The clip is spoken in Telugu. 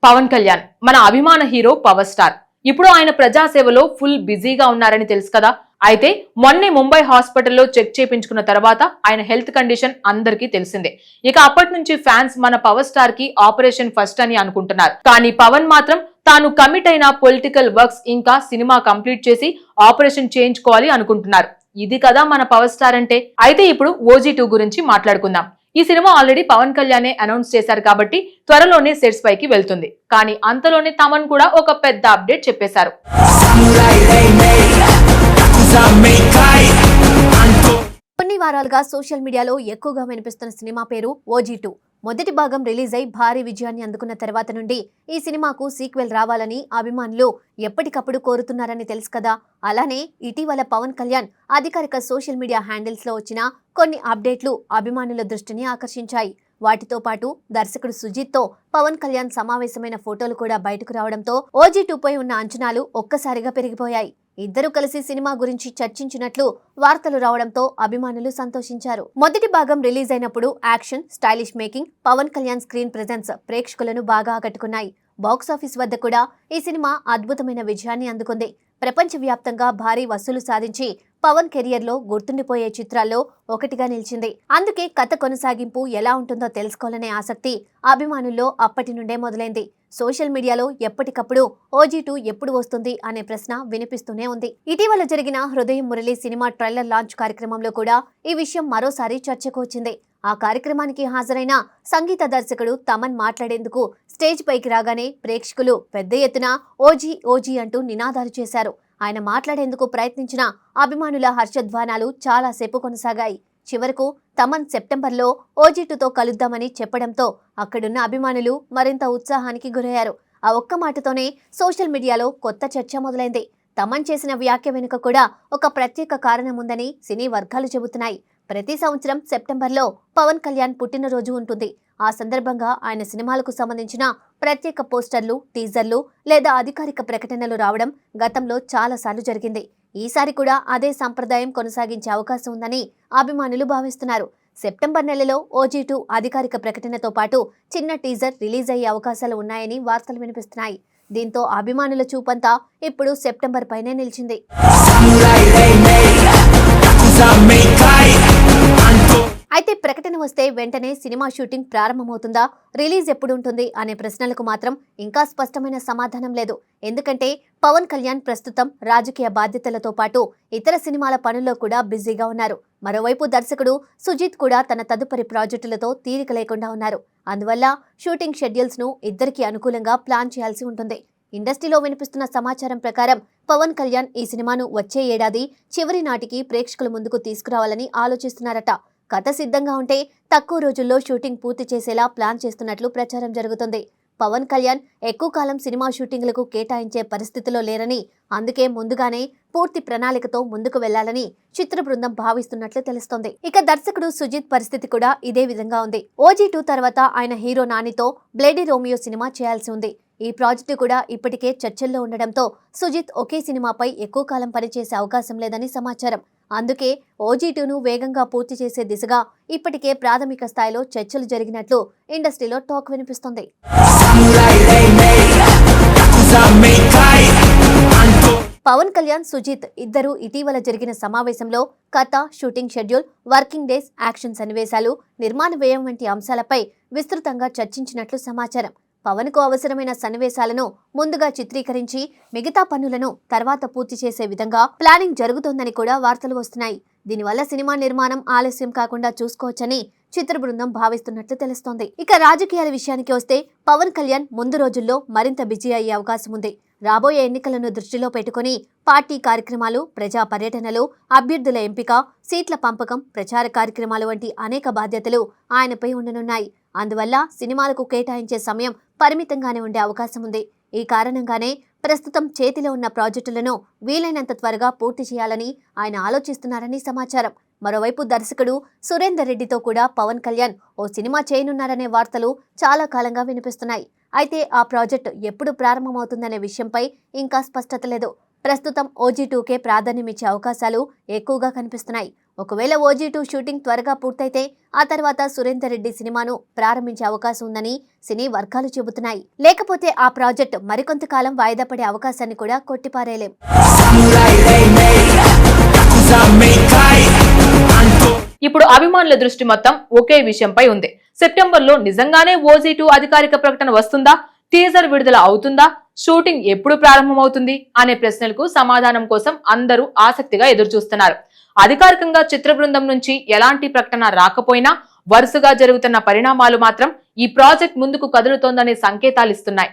పవన్ కళ్యాణ్ మన అభిమాన హీరో పవర్ స్టార్. ఇప్పుడు ఆయన ప్రజాసేవలో ఫుల్ బిజీగా ఉన్నారని తెలుసు కదా. అయితే మొన్నే ముంబై హాస్పిటల్లో చెక్ చేయించుకున్న తర్వాత ఆయన హెల్త్ కండిషన్ అందరికీ తెలిసిందే. ఇక అప్పటి నుంచి ఫ్యాన్స్ మన పవర్ స్టార్ కి ఆపరేషన్ ఫస్ట్ అని అనుకుంటున్నారు. కానీ పవన్ మాత్రం తాను కమిట్ అయిన పొలిటికల్ వర్క్స్ ఇంకా సినిమా కంప్లీట్ చేసి ఆపరేషన్ చేయించుకోవాలి అనుకుంటున్నారు. ఇది కదా మన పవర్ స్టార్ అంటే. అయితే ఇప్పుడు OG2 గురించి మాట్లాడుకుందాం. ఈ సినిమా ఆల్రెడీ పవన్ కళ్యాణ్ అనౌన్స్ చేశారు కాబట్టి త్వరలోనే సెట్స్ పైకి వెళ్తుంది. కానీ అంతలోనే తమన్ కూడా ఒక పెద్ద అప్డేట్ చెప్పేశారు. కొన్ని వారాలుగా సోషల్ మీడియాలో ఎక్కువగా వినిపిస్తున్న సినిమా పేరు OG2. మొదటి భాగం రిలీజ్ అయి భారీ విజయాన్ని అందుకున్న తర్వాత నుండి ఈ సినిమాకు సీక్వెల్ రావాలని అభిమానులు ఎప్పటికప్పుడు కోరుతున్నారని తెలుసు కదా. అలానే ఇటీవల పవన్ కళ్యాణ్ అధికారిక సోషల్ మీడియా హ్యాండిల్స్ లో వచ్చిన కొన్ని అప్డేట్లు అభిమానుల దృష్టిని ఆకర్షించాయి. వాటితో పాటు దర్శకుడు సుజిత్ తో పవన్ కళ్యాణ్ సమావేశమైన ఫోటోలు కూడా బయటకు రావడంతో OG2 పై ఉన్న అంచనాలు ఒక్కసారిగా పెరిగిపోయాయి. ఇద్దరు కలిసి సినిమా గురించి చర్చించినట్లు వార్తలు రావడంతో అభిమానులు సంతోషించారు. మొదటి భాగం రిలీజ్ అయినప్పుడు action, stylish making, Pawan Kalyan screen presence ప్రేక్షకులను బాగా ఆకట్టుకున్నాయి. బాక్సాఫీస్ వద్ద కూడా ఈ సినిమా అద్భుతమైన విజయాన్ని అందుకుంది. ప్రపంచవ్యాప్తంగా భారీ వసూలు సాధించి పవన్ కెరియర్ లో గుర్తుండిపోయే చిత్రాల్లో ఒకటిగా నిలిచింది. అందుకే కథ కొనసాగింపు ఎలా ఉంటుందో తెలుసుకోవాలనే ఆసక్తి అభిమానుల్లో అప్పటి నుండే మొదలైంది. సోషల్ మీడియాలో ఎప్పటికప్పుడు OG2 ఎప్పుడు వస్తుంది అనే ప్రశ్న వినిపిస్తూనే ఉంది. ఇటీవల జరిగిన హృదయం మురళి సినిమా ట్రైలర్ లాంచ్ కార్యక్రమంలో కూడా ఈ విషయం మరోసారి చర్చకు వచ్చింది. ఆ కార్యక్రమానికి హాజరైన సంగీత దర్శకుడు తమన్ మాట్లాడేందుకు స్టేజ్ పైకి రాగానే ప్రేక్షకులు పెద్ద ఎత్తున ఓజీ అంటూ నినాదాలు చేశారు. ఆయన మాట్లాడేందుకు ప్రయత్నించిన అభిమానుల హర్షధ్వానాలు చాలాసేపు కొనసాగాయి. చివరకు తమన్ సెప్టెంబర్లో OG2తో కలుద్దామని చెప్పడంతో అక్కడున్న అభిమానులు మరింత ఉత్సాహానికి గురయ్యారు. ఆ ఒక్క మాటతోనే సోషల్ మీడియాలో కొత్త చర్చ మొదలైంది. తమన్ చేసిన వ్యాఖ్య వెనుక కూడా ఒక ప్రత్యేక కారణం ఉందని సినీ వర్గాలు చెబుతున్నాయి. ప్రతి సంవత్సరం సెప్టెంబర్లో పవన్ కళ్యాణ్ పుట్టినరోజు ఉంటుంది. ఆ సందర్భంగా ఆయన సినిమాలకు సంబంధించిన ప్రత్యేక పోస్టర్లు, టీజర్లు లేదా అధికారిక ప్రకటనలు రావడం గతంలో చాలాసార్లు జరిగింది. ఈసారి కూడా అదే సంప్రదాయం కొనసాగించే అవకాశం ఉందని అభిమానులు భావిస్తున్నారు. సెప్టెంబర్ నెలలో OG2 అధికారిక ప్రకటనతో పాటు చిన్న టీజర్ రిలీజ్ అయ్యే అవకాశాలు ఉన్నాయని వార్తలు వినిపిస్తున్నాయి. దీంతో అభిమానుల చూపంతా ఇప్పుడు సెప్టెంబర్ పైనే నిలిచింది. అయితే ప్రకటన వస్తే వెంటనే సినిమా షూటింగ్ ప్రారంభమవుతుందా, రిలీజ్ ఎప్పుడు ఉంటుంది అనే ప్రశ్నలకు మాత్రం ఇంకా స్పష్టమైన సమాధానం లేదు. ఎందుకంటే పవన్ కళ్యాణ్ ప్రస్తుతం రాజకీయ బాధ్యతలతో పాటు ఇతర సినిమాల పనుల్లో కూడా బిజీగా ఉన్నారు. మరోవైపు దర్శకుడు సుజిత్ కూడా తన తదుపరి ప్రాజెక్టులతో తీరిక లేకుండా ఉన్నారు. అందువల్ల షూటింగ్ షెడ్యూల్స్ ను ఇద్దరికి అనుకూలంగా ప్లాన్ చేయాల్సి ఉంటుంది. ఇండస్ట్రీలో వినిపిస్తున్న సమాచారం ప్రకారం పవన్ కళ్యాణ్ ఈ సినిమాను వచ్చే ఏడాది చివరి నాటికి ప్రేక్షకుల ముందుకు తీసుకురావాలని ఆలోచిస్తున్నారట. కథ సిద్ధంగా ఉంటే తక్కువ రోజుల్లో షూటింగ్ పూర్తి చేసేలా ప్లాన్ చేస్తున్నట్లు ప్రచారం జరుగుతుంది. పవన్ కళ్యాణ్ ఎక్కువ కాలం సినిమా షూటింగ్లకు కేటాయించే పరిస్థితిలో లేరని, అందుకే ముందుగానే పూర్తి ప్రణాళికతో ముందుకు వెళ్లాలని చిత్ర బృందం భావిస్తున్నట్లు తెలుస్తోంది. ఇక దర్శకుడు సుజిత్ పరిస్థితి కూడా ఇదే విధంగా ఉంది. OG2 తర్వాత ఆయన హీరో నానితో బ్లేడీ రోమియో సినిమా చేయాల్సి ఉంది. ఈ ప్రాజెక్టు కూడా ఇప్పటికే చర్చల్లో ఉండడంతో సుజిత్ ఒకే సినిమాపై ఎక్కువ కాలం పనిచేసే అవకాశం లేదని సమాచారం. అందుకే OG2ను వేగంగా పూర్తి చేసే దిశగా ఇప్పటికే ప్రాథమిక స్థాయిలో చర్చలు జరిగినట్లు ఇండస్ట్రీలో టాక్ వినిపిస్తోంది. పవన్ కళ్యాణ్, సుజిత్ ఇద్దరు ఇటీవల జరిగిన సమావేశంలో కథ, shooting schedule, working days, action సన్నివేశాలు, నిర్మాణ వ్యయం వంటి అంశాలపై విస్తృతంగా చర్చించినట్లు సమాచారం. పవన్ కు అవసరమైన సన్నివేశాలను ముందుగా చిత్రీకరించి మిగతా పనులను తర్వాత పూర్తి చేసే విధంగా ప్లానింగ్ జరుగుతోందని కూడా వార్తలు వస్తున్నాయి. దీనివల్ల సినిమా నిర్మాణం ఆలస్యం కాకుండా చూసుకోవచ్చని చిత్ర బృందం భావిస్తున్నట్లు తెలుస్తోంది. ఇక రాజకీయాల విషయానికి వస్తే పవన్ కళ్యాణ్ ముందు రోజుల్లో మరింత బిజీ అయ్యే అవకాశం ఉంది. రాబోయే ఎన్నికలను దృష్టిలో పెట్టుకుని పార్టీ కార్యక్రమాలు, ప్రజా పర్యటనలు, అభ్యర్థుల ఎంపిక, సీట్ల పంపకం, ప్రచార కార్యక్రమాలు వంటి అనేక బాధ్యతలు ఆయనపై ఉండనున్నాయి. అందువల్ల సినిమాలకు కేటాయించే సమయం పరిమితంగానే ఉండే అవకాశం ఉంది. ఈ కారణంగానే ప్రస్తుతం చేతిలో ఉన్న ప్రాజెక్టులను వీలైనంత త్వరగా పూర్తి చేయాలని ఆయన ఆలోచిస్తున్నారని సమాచారం. మరోవైపు దర్శకుడు సురేందర్ రెడ్డితో కూడా పవన్ కళ్యాణ్ ఓ సినిమా చేయనున్నారనే వార్తలు చాలా కాలంగా వినిపిస్తున్నాయి. అయితే ఆ ప్రాజెక్టు ఎప్పుడు ప్రారంభమవుతుందనే విషయంపై ఇంకా స్పష్టత లేదు. ప్రస్తుతం OG2కే ప్రాధాన్యమిచ్చే అవకాశాలు ఎక్కువగా కనిపిస్తున్నాయి. ఒకవేళ OG2 షూటింగ్ త్వరగా పూర్తయితే ఆ తర్వాత సురేందర్ రెడ్డి సినిమాను ప్రారంభించే అవకాశం ఉందని సినీ వర్గాలు చెబుతున్నాయి. లేకపోతే ఆ ప్రాజెక్ట్ మరికొంతకాలం వాయిదా పడే అవకాశాన్ని కూడా కొట్టిపారేలేం. ఇప్పుడు అభిమానుల దృష్టి మొత్తం ఒకే విషయంపై ఉంది. సెప్టెంబర్ లో నిజంగానే OG2 అధికారిక ప్రకటన వస్తుందా, టీజర్ విడుదల అవుతుందా, షూటింగ్ ఎప్పుడు ప్రారంభమవుతుంది అనే ప్రశ్నలకు సమాధానం కోసం అందరూ ఆసక్తిగా ఎదురుచూస్తున్నారు. అధికారికంగా చిత్ర బృందం నుంచి ఎలాంటి ప్రకటన రాకపోయినా వరుసగా జరుగుతున్న పరిణామాలు మాత్రం ఈ ప్రాజెక్ట్ ముందుకు కదులుతోందనే సంకేతాలిస్తున్నాయి.